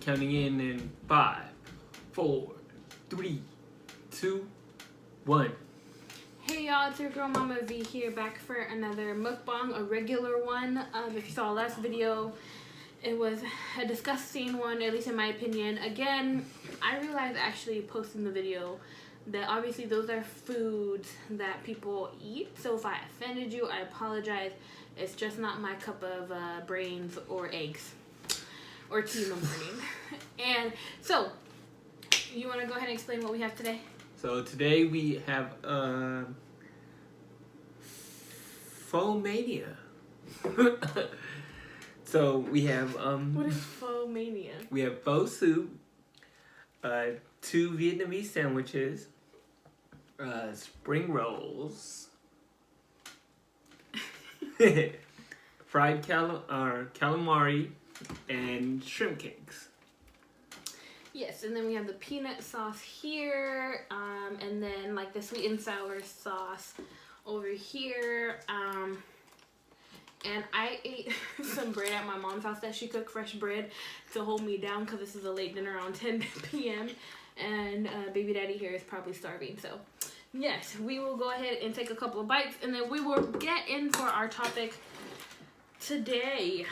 counting in 5, 4, 3, 2, 1. Hey y'all, it's your girl MamaVee here, back for another mukbang, a regular one. If you saw last video, it was a disgusting one, at least in my opinion. Again, I realized actually posting the video that obviously those are foods that people eat. So if I offended you, I apologize. It's just not my cup of brains or eggs or tea in the morning. And so, you want to go ahead and explain what we have today? So today we have Faux Mania. So we have what is Faux Mania? We have pho soup, 2 Vietnamese sandwiches, spring rolls, fried calamari, and shrimp cakes. Yes, and then we have the peanut sauce here, and then like the sweet and sour sauce over here. And I ate some bread at my mom's house that she cooked, fresh bread, to hold me down because this is a late dinner around 10 p.m. And baby daddy here is probably starving. So yes, we will go ahead and take a couple of bites, and then we will get in for our topic today.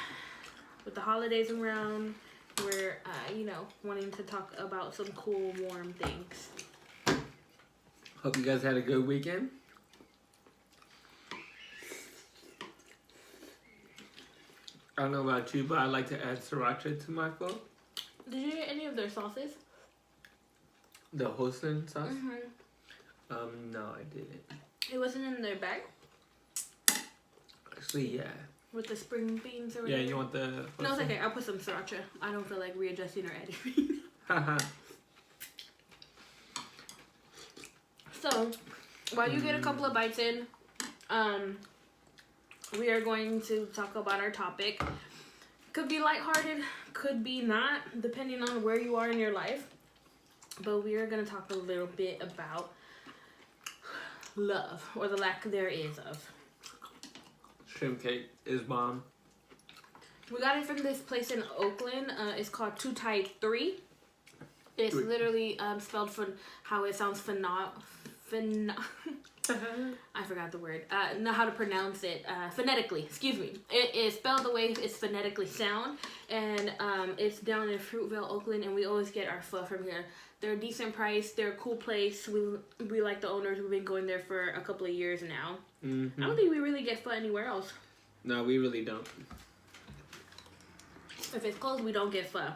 With the holidays around, we're, wanting to talk about some cool, warm things. Hope you guys had a good weekend. I don't know about you, but I like to add sriracha to my pho. Did you get any of their sauces? The Hosen sauce? Mm-hmm. No, I didn't. It wasn't in their bag? Actually, yeah. With the spring beans or whatever? Yeah, you want the... No, it's okay. I'll put some sriracha. I don't feel like readjusting or adding. Haha. So, while you get a couple of bites in, we are going to talk about our topic. Could be lighthearted, could be not, depending on where you are in your life. But we are going to talk a little bit about love, or the lack there is of. Shrimp cake is bomb. We got it from this place in Oakland. It's called 2 Type 3. It's literally spelled for how it sounds I forgot the word. Know how to pronounce it. Phonetically, excuse me. It is spelled the way it's phonetically sound. And it's down in Fruitvale, Oakland, and we always get our pho from here. They're a decent price. They're a cool place. We like the owners. We've been going there for a couple of years now. Mm-hmm. I don't think we really get pho anywhere else. No, we really don't. If it's closed, we don't get pho.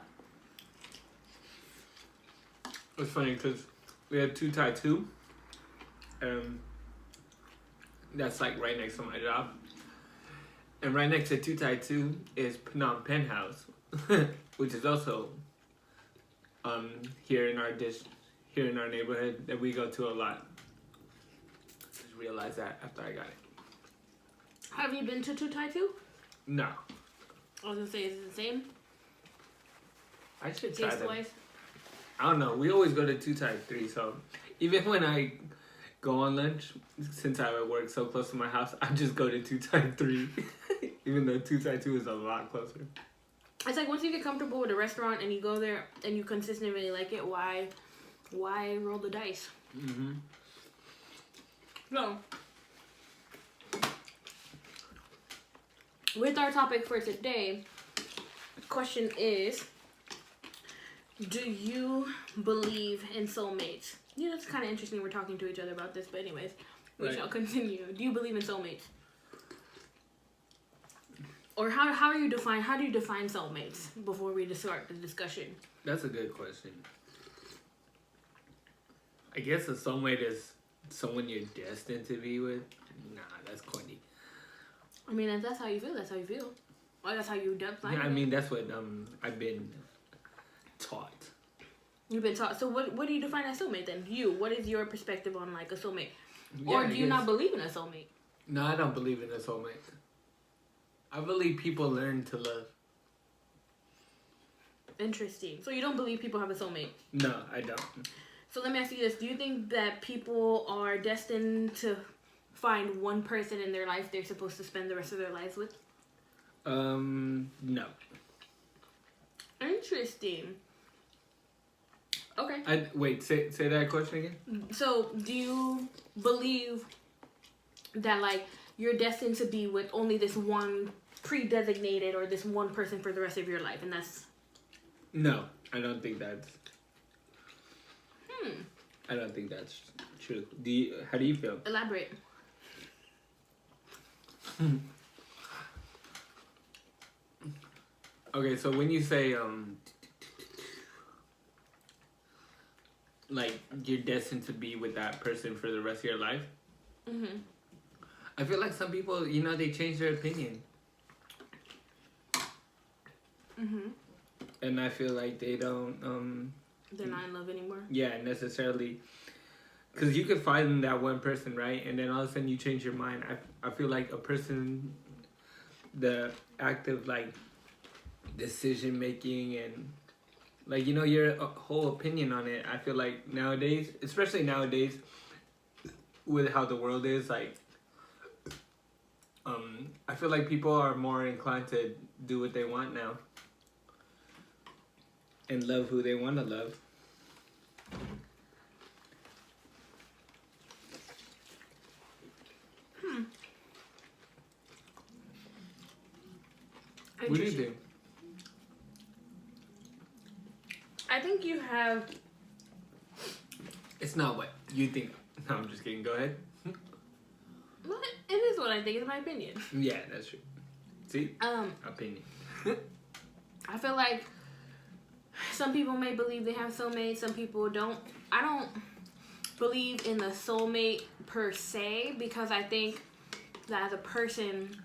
It's funny because we have 2 Thai 2. That's like right next to my job. And right next to 2 Thai 2 is Phnom Penh House, which is also here in our neighborhood that we go to a lot. Just realized that after I got it. Have you been to 2 Thai 2? No. I was gonna say, is it the same? I should try them. Taste-wise? I don't know. We always go to 2 Thai 3, so even when I go on lunch, since I work so close to my house, I just go to 2 Thai 3. Even though 2 Thai 2 is a lot closer. It's like once you get comfortable with a restaurant and you go there and you consistently like it, why roll the dice? Mm-hmm. So, with our topic for today, the question is, do you believe in soulmates? Yeah, that's kind of interesting. We're talking to each other about this, but anyways, we shall continue. Do you believe in soulmates? Or how do you define soulmates before we just start the discussion? That's a good question. I guess a soulmate is someone you're destined to be with. Nah, that's corny. I mean, if that's how you feel, that's how you feel. Or that's how you define it. I mean, that's what I've been taught. You've been taught. So what do you define as soulmate then? What is your perspective on like a soulmate? Yeah, or do you not believe in a soulmate? No, I don't believe in a soulmate. I believe people learn to love. Interesting. So you don't believe people have a soulmate? No, I don't. So let me ask you this. Do you think that people are destined to find one person in their life they're supposed to spend the rest of their lives with? No. Interesting. Okay. Wait, say that question again. So, do you believe that like you're destined to be with only this one pre-designated or this one person for the rest of your life, and that's... No, I don't think that's... I don't think that's true. How do you feel? Elaborate. Okay, so when you say like you're destined to be with that person for the rest of your life, I feel like some people, you know, they change their opinion. And I feel like they don't they're not in love anymore. Yeah, necessarily, because you could find that one person, right, and then all of a sudden you change your mind. I feel like a person, the act of like decision making and like, you know, your whole opinion on it, I feel like nowadays, especially nowadays with how the world is, like I feel like people are more inclined to do what they want now and love who they want to love. What do you think? I think you have... It's not what you think. No, I'm just kidding. Go ahead. Well, it is what I think. It's my opinion. Yeah, that's true. See? Opinion. I feel like some people may believe they have soulmates. Some people don't. I don't believe in the soulmate per se, because I think that as a person,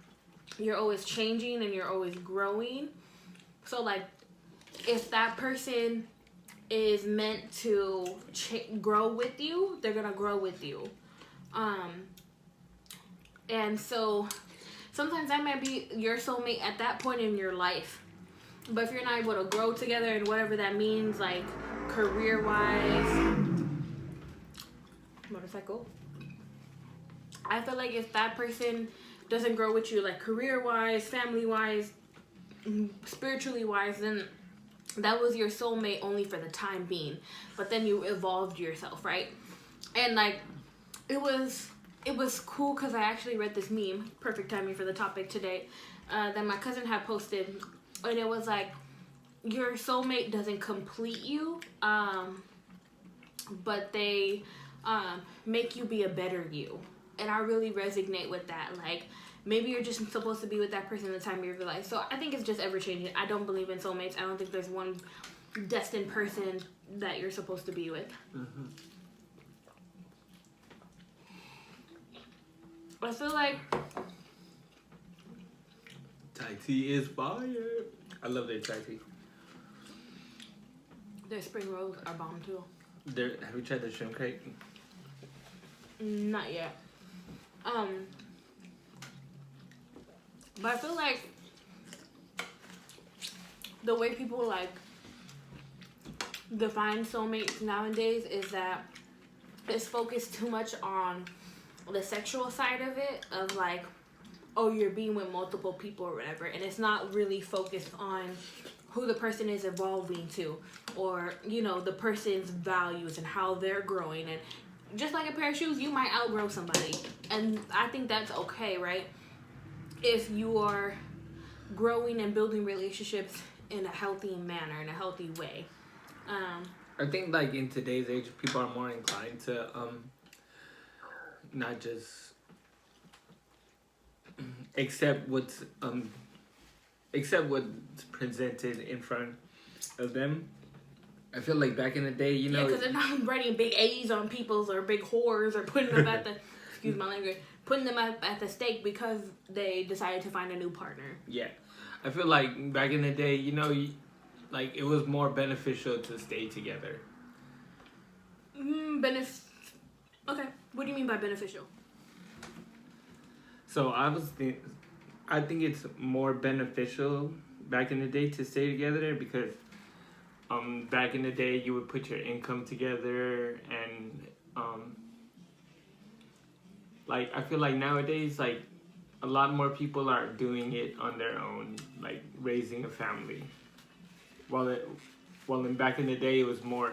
you're always changing and you're always growing. So, like, if that person is meant to grow with you, they're gonna grow with you. And so sometimes that might be your soulmate at that point in your life. But if you're not able to grow together and whatever that means, like career-wise, motorcycle, I feel like if that person doesn't grow with you, like career-wise, family-wise, spiritually-wise, then that was your soulmate only for the time being. But then you evolved yourself, right? And like, it was cool because I actually read this meme, perfect timing for the topic today, that my cousin had posted. And it was like, your soulmate doesn't complete you, but they make you be a better you. And I really resonate with that. Like, maybe you're just supposed to be with that person in the time of your life. So I think it's just ever-changing. I don't believe in soulmates. I don't think there's one destined person that you're supposed to be with. I feel like Thai tea is fire. I love their Thai tea. their spring rolls are bomb too. Have you tried the shrimp cake? Not yet. But I feel like the way people like define soulmates nowadays is that it's focused too much on the sexual side of it, of like, oh, you're being with multiple people or whatever, and it's not really focused on who the person is evolving to, or, you know, the person's values and how they're growing. And just like a pair of shoes, you might outgrow somebody, and I think that's okay, right? If you are growing and building relationships in a healthy manner, in a healthy way. I think like in today's age, people are more inclined to not just accept what's presented in front of them. I feel like back in the day, you know, yeah, because they're not writing big A's on people's or big whores or putting them at the excuse my language, putting them at the stake because they decided to find a new partner. Yeah, I feel like back in the day, you know, like it was more beneficial to stay together. Okay, what do you mean by beneficial? So I think it's more beneficial back in the day to stay together because back in the day you would put your income together, and like I feel like nowadays, like a lot more people are doing it on their own, like raising a family. While back in the day it was more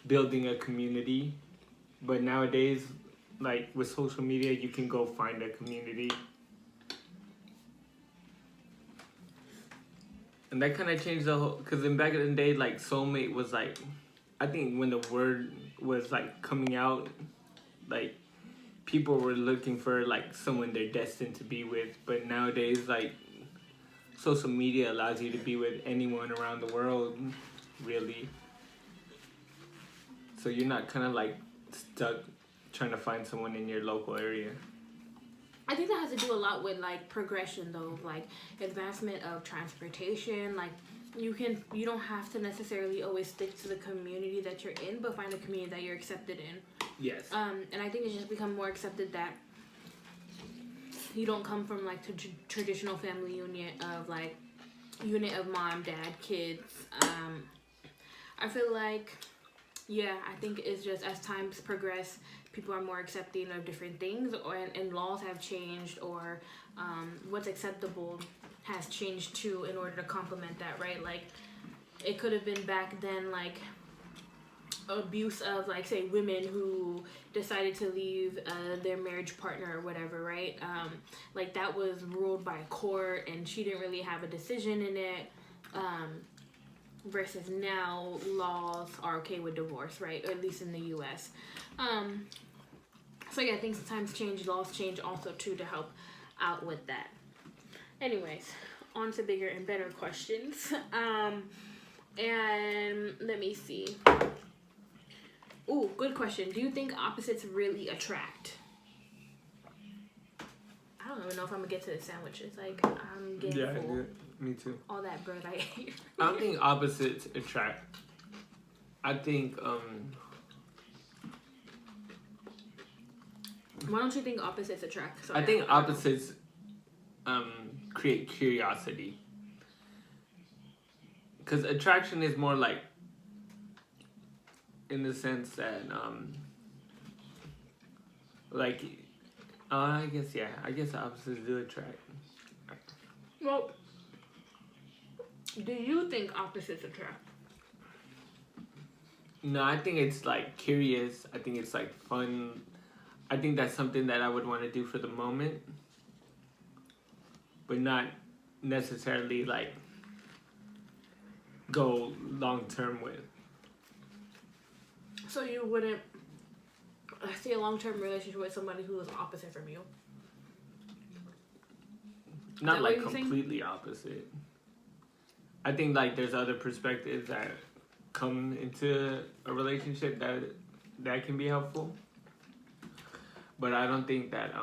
building a community. But nowadays, like with social media, you can go find a community. And that kind of changed the whole, because in back in the day, like soulmate was like, I think when the word was like coming out, like people were looking for like someone they're destined to be with. But nowadays, like social media allows you to be with anyone around the world, really. So you're not kind of like stuck trying to find someone in your local area. I think that has to do a lot with like progression though, like advancement of transportation. Like you don't have to necessarily always stick to the community that you're in, but find a community that you're accepted in. Yes. And I think it's just become more accepted that you don't come from like traditional family unit of mom, dad, kids. I feel like, yeah, I think it's just as times progress, people are more accepting of different things, and laws have changed, or what's acceptable has changed too in order to complement that, right? Like it could have been back then like abuse of like say women who decided to leave their marriage partner or whatever, right? Like that was ruled by a court and she didn't really have a decision in it, versus now laws are okay with divorce, right? Or at least in the US. So yeah, things sometimes change, laws change also too to help out with that. Anyways, on to bigger and better questions. And let me see. Ooh, good question. Do you think opposites really attract? I don't even know if I'm gonna get to the sandwiches. Like I'm getting full. Yeah, me too. All that bread I ate. I don't think opposites attract. I think Why don't you think opposites attract? I think opposites create curiosity. Because attraction is more like, in the sense that, like, I guess opposites do attract. Well, do you think opposites attract? No, I think it's like curious. I think it's like fun. I think that's something that I would want to do for the moment, but not necessarily like go long term with. So you wouldn't see a long-term relationship with somebody who is opposite from you? Not like completely opposite. I think like there's other perspectives that come into a relationship that can be helpful. But I don't think that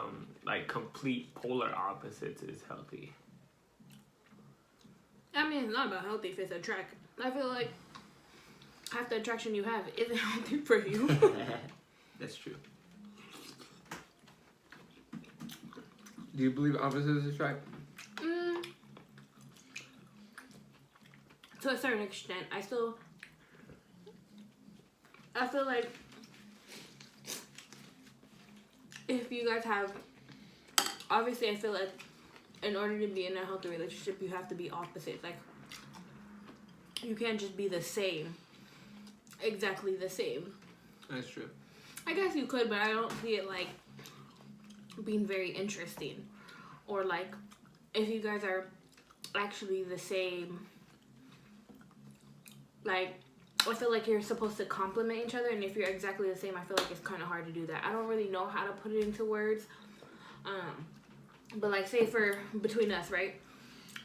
like complete polar opposites is healthy. I mean, it's not about healthy if it's attract. I feel like half the attraction you have isn't healthy for you. That's true. Do you believe opposites attract? To a certain extent. I feel like if you guys have, obviously I feel like in order to be in a healthy relationship, you have to be opposite. Like, you can't just be the same. Exactly the same. That's true. I guess you could, but I don't see it like being very interesting. Or like, if you guys are actually the same, like, I feel like you're supposed to complement each other, and if you're exactly the same, I feel like it's kind of hard to do that. I don't really know how to put it into words. But like, say for between us, right?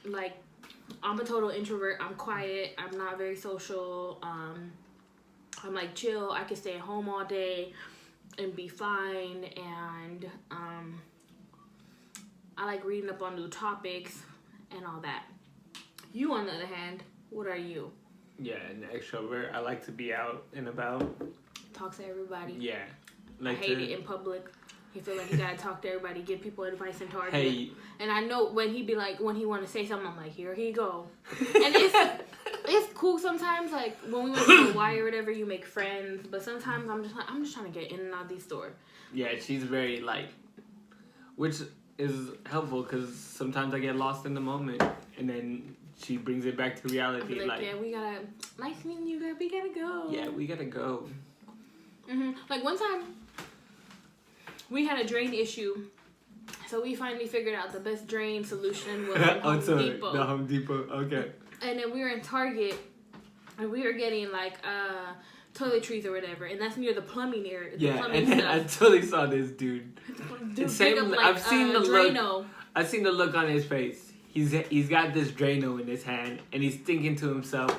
Like, I'm a total introvert. I'm quiet. I'm not very social. I'm like chill. I can stay at home all day and be fine. And I like reading up on new topics and all that. You, on the other hand, what are you? Yeah, an extrovert. I like to be out and about. Talk to everybody. Yeah. I hate it in public. You feel like you gotta talk to everybody, give people advice and target. Hey. And I know when he be like, when he want to say something, I'm like, here he go. And it's cool sometimes, like when we went to Hawaii or whatever, you make friends. But sometimes I'm just trying to get in and out of these stores. Yeah, she's very like, which is helpful because sometimes I get lost in the moment, and then she brings it back to reality. Like, yeah, we gotta, nice meeting you, we gotta go. Yeah, we gotta go. Like one time, we had a drain issue, so we finally figured out the best drain solution was Home Depot. The Home Depot, okay. And then we were in Target, and we were getting like toiletries or whatever, and that's near the plumbing area. And then I totally saw this dude. I've seen the Drano. look. I've seen the look on his face. He's got this Drano in his hand, and he's thinking to himself,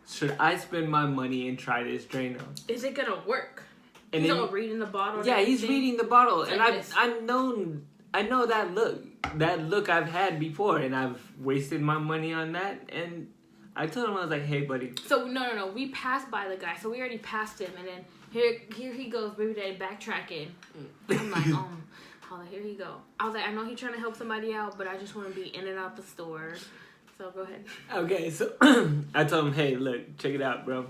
should I spend my money and try this Drano? Is it gonna work? And he's then, all reading the bottle. Yeah, he's reading the bottle, and like I know that look. That look I've had before, and I've wasted my money on that. And I told him, I was like, hey, buddy. So no, we passed by the guy, so we already passed him, and then here he goes, baby daddy backtracking. I'm like, here he go. I was like, I know he's trying to help somebody out, but I just want to be in and out the store. So go ahead. Okay, so I told him, hey, look, check it out, bro.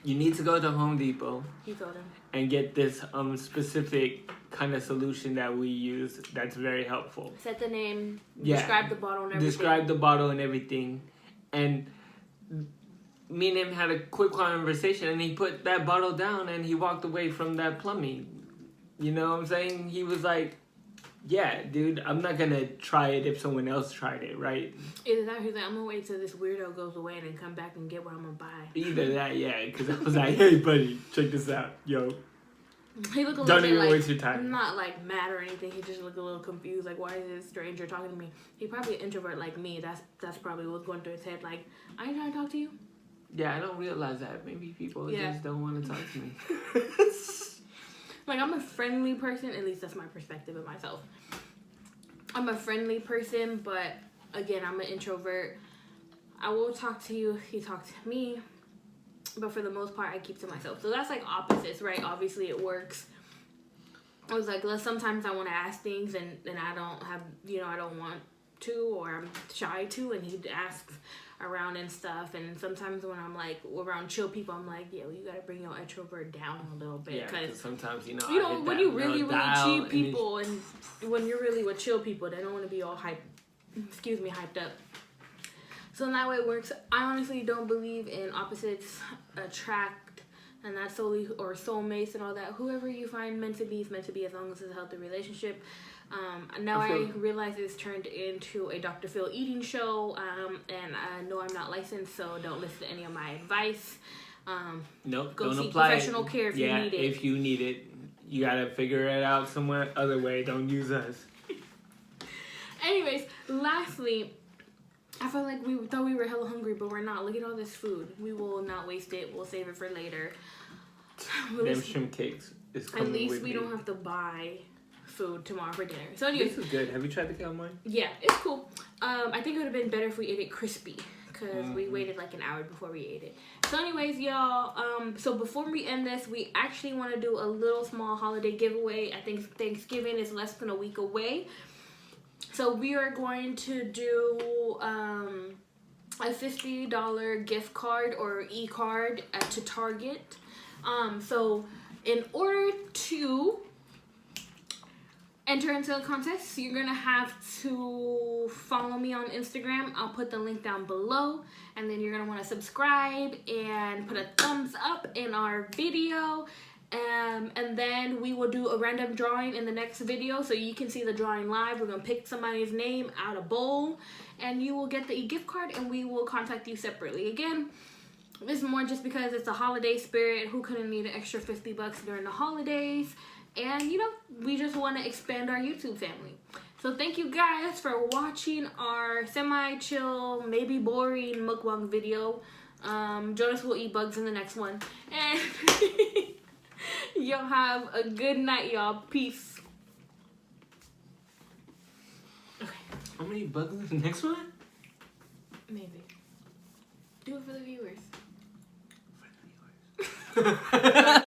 You need to go to Home Depot. He told him. And get this specific kind of solution that we use that's very helpful. Set the name, describe the bottle and everything. Describe the bottle and everything. And me and him had a quick conversation, and he put that bottle down and he walked away from that plumbing. You know what I'm saying? He was like, yeah, dude, I'm not going to try it if someone else tried it, right? Either that or he's like, I'm going to wait till this weirdo goes away and then come back and get what I'm going to buy. Either that, yeah, because I was like, hey, buddy, check this out. Yo. He looked a little Don't bit even like, waste your time. Not like mad or anything. He just looked a little confused. Like, why is this stranger talking to me? He probably an introvert like me. That's probably what's going through his head. Like, I ain't trying to talk to you. Yeah, I don't realize that. Maybe people just don't want to talk to me. Like, I'm a friendly person. At least that's my perspective of myself. I'm a friendly person, but again, I'm an introvert. I will talk to you if you talk to me. But for the most part, I keep to myself. So that's like opposites, right? Obviously, it works. I was like, sometimes I want to ask things and I don't have, I don't want to, or I'm shy to, and he asks around and stuff. And sometimes when I'm like around chill people, I'm like, yeah, well, you got to bring your introvert down a little bit. Yeah, because sometimes, when you really cheat people and when you're really with chill people, they don't want to be all hyped up. So in that way it works. I honestly don't believe in opposites attract, and that's solely, or soulmates and all that. Whoever you find meant to be is meant to be, as long as it's a healthy relationship. Now I realize it's turned into a Dr. Phil eating show, and I know I'm not licensed, so don't listen to any of my advice. Nope, go don't seek apply professional care if you need it. If you need it, you gotta figure it out somewhere other way. Don't use us. Anyways, lastly, I felt like we thought we were hella hungry, but we're not. Look at all this food. We will not waste it. We'll save it for later. Them shrimp cakes is coming. At least we don't have to buy food tomorrow for dinner. So anyways, this is good. Have you tried the calamari? Yeah, it's cool. I think it would have been better if we ate it crispy, because we waited like an hour before we ate it. So anyways, y'all, so before we end this, we actually want to do a little small holiday giveaway. I think Thanksgiving is less than a week away. So we are going to do a $50 gift card or e-card to Target. So in order to enter into the contest, you're gonna have to follow me on Instagram. I'll put the link down below, and then you're gonna want to subscribe and put a thumbs up in our video. And then we will do a random drawing in the next video, so you can see the drawing live. We're gonna pick somebody's name out of a bowl, and you will get the gift card, and we will contact you separately. Again, this is more just because it's a holiday spirit. Who couldn't need an extra $50 during the holidays? And we just want to expand our YouTube family. So thank you guys for watching our semi-chill, maybe boring mukbang video. Jonas will eat bugs in the next one. And y'all have a good night, y'all. Peace. Okay. How many bugs in the next one? Maybe. Do it for the viewers. For the viewers.